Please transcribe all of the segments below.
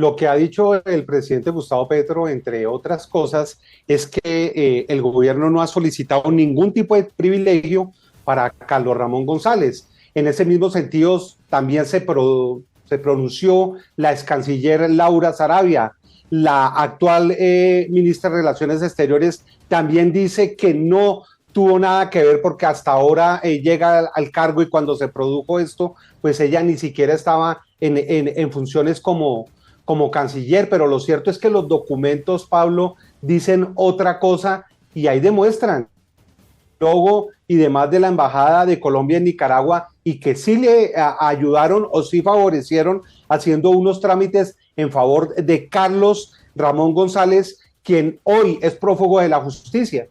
lo que ha dicho el presidente Gustavo Petro, entre otras cosas, es que el gobierno no ha solicitado ningún tipo de privilegio para Carlos Ramón González. En ese mismo sentido, también se pronunció la ex canciller Laura Sarabia. La actual ministra de Relaciones Exteriores también dice que no tuvo nada que ver porque hasta ahora llega al cargo y cuando se produjo esto, pues ella ni siquiera estaba en funciones como canciller, pero lo cierto es que los documentos, Pablo, dicen otra cosa y ahí demuestran logo y demás de la Embajada de Colombia en Nicaragua y que sí le ayudaron o sí favorecieron haciendo unos trámites en favor de Carlos Ramón González, quien hoy es prófugo de la justicia.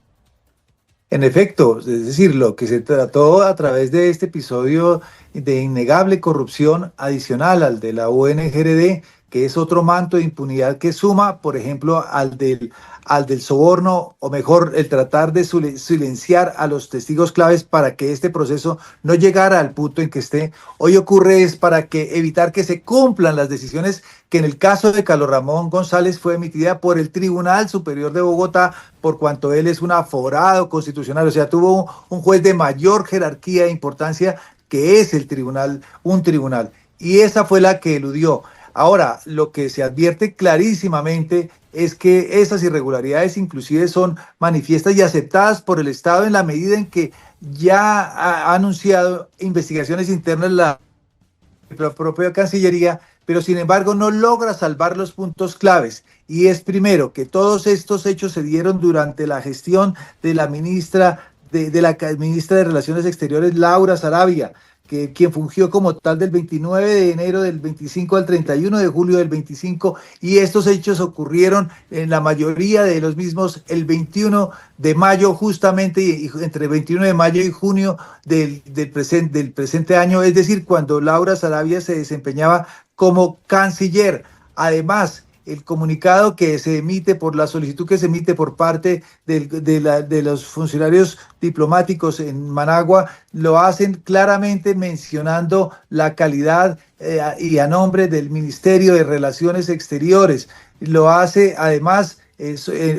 En efecto, es decir, lo que se trató a través de este episodio de innegable corrupción adicional al de la UNGRD, que es otro manto de impunidad que suma, por ejemplo, al del soborno, o mejor, el tratar de silenciar a los testigos claves para que este proceso no llegara al punto en que esté. Hoy ocurre es para evitar que se cumplan las decisiones que en el caso de Carlos Ramón González fue emitida por el Tribunal Superior de Bogotá, por cuanto él es un aforado constitucional, o sea, tuvo un juez de mayor jerarquía e importancia que es el tribunal, un tribunal, y esa fue la que eludió. Ahora, lo que se advierte clarísimamente es que esas irregularidades inclusive son manifiestas y aceptadas por el Estado en la medida en que ya ha anunciado investigaciones internas la propia Cancillería, pero sin embargo no logra salvar los puntos claves. Y es primero que todos estos hechos se dieron durante la gestión de la ministra de Relaciones Exteriores, Laura Sarabia, quien fungió como tal del 29 de enero del 25 al 31 de julio del 25, y estos hechos ocurrieron en la mayoría de los mismos el 21 de mayo, justamente entre 21 de mayo y junio del presente año, es decir, cuando Laura Sarabia se desempeñaba como canciller. Además, el comunicado que se emite por la solicitud que se emite por parte de los funcionarios diplomáticos en Managua lo hacen claramente mencionando la calidad y a nombre del Ministerio de Relaciones Exteriores. Lo hace además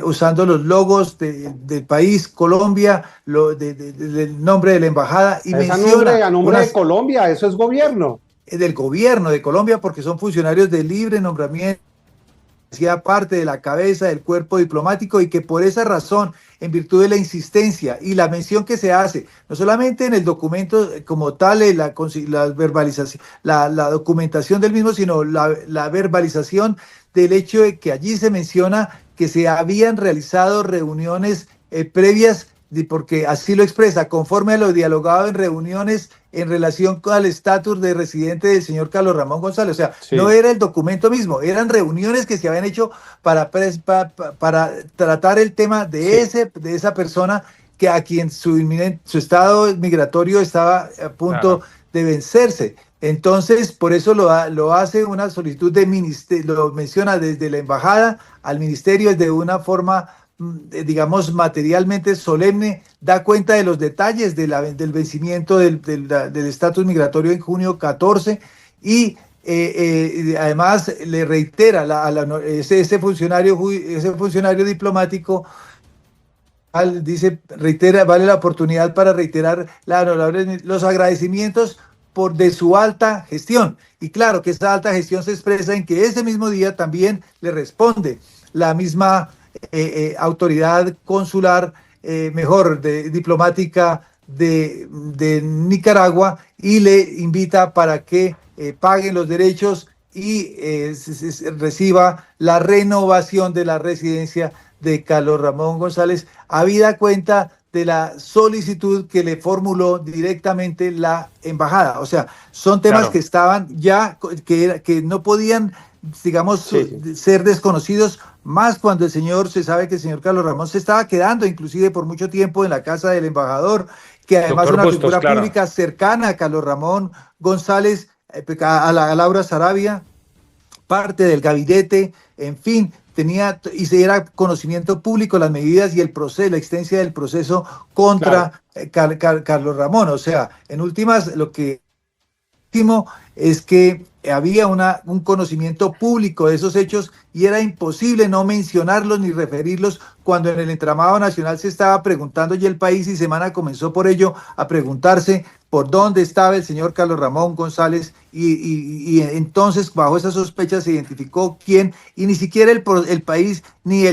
usando los logos del país, Colombia, del nombre de la embajada, y Es menciona a nombre de Colombia, eso es gobierno. del gobierno de Colombia, porque son funcionarios de libre nombramiento, hacía parte de la cabeza del cuerpo diplomático, y que por esa razón, en virtud de la insistencia y la mención que se hace, no solamente en el documento como tal, la verbalización, la documentación del mismo, sino la verbalización del hecho de que allí se menciona que se habían realizado reuniones previas, porque así lo expresa, conforme a lo dialogado en reuniones en relación al estatus de residente del señor Carlos Ramón González. O sea, no Sí. era el documento mismo, eran reuniones que se habían hecho para tratar el tema de, Sí, de esa persona que a quien su estado migratorio estaba a punto claro. de vencerse. Entonces, por eso lo hace una solicitud de ministerio, lo menciona desde la embajada al ministerio de una forma, digamos, materialmente solemne, da cuenta de los detalles del vencimiento del estatus migratorio en junio 14, y además le reitera ese funcionario diplomático, dice, reitera, vale la oportunidad para reiterar los agradecimientos de su alta gestión. Y claro que esa alta gestión se expresa en que ese mismo día también le responde la misma autoridad consular, diplomática de Nicaragua, y le invita para que paguen los derechos y reciba la renovación de la residencia de Carlos Ramón González, habida cuenta de la solicitud que le formuló directamente la embajada. O sea, son temas que Claro. estaban ya, que no podían, digamos, Sí, sí. ser desconocidos, más cuando se sabe que el señor Carlos Ramón se estaba quedando inclusive por mucho tiempo en la casa del embajador, que además Doctor una Bustos, figura claro. pública cercana a Carlos Ramón González, a Laura Sarabia, parte del gabinete, en fin, y se era conocimiento público las medidas y el proceso, la existencia del proceso Claro. contra Carlos Ramón. O sea, en últimas, lo que último es que había un conocimiento público de esos hechos y era imposible no mencionarlos ni referirlos cuando en el entramado nacional se estaba preguntando y el país y Semana comenzó por ello a preguntarse por dónde estaba el señor Carlos Ramón González y entonces bajo esa sospecha se identificó quién y ni siquiera el país ni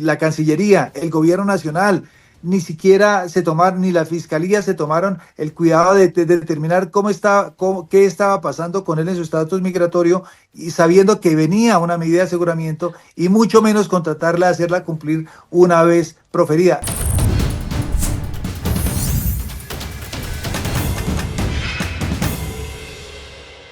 la Cancillería, el gobierno nacional, ni siquiera se tomaron, ni la fiscalía se tomaron el cuidado de determinar qué estaba pasando con él en su estatus migratorio y sabiendo que venía una medida de aseguramiento y mucho menos contratarla, hacerla cumplir una vez proferida.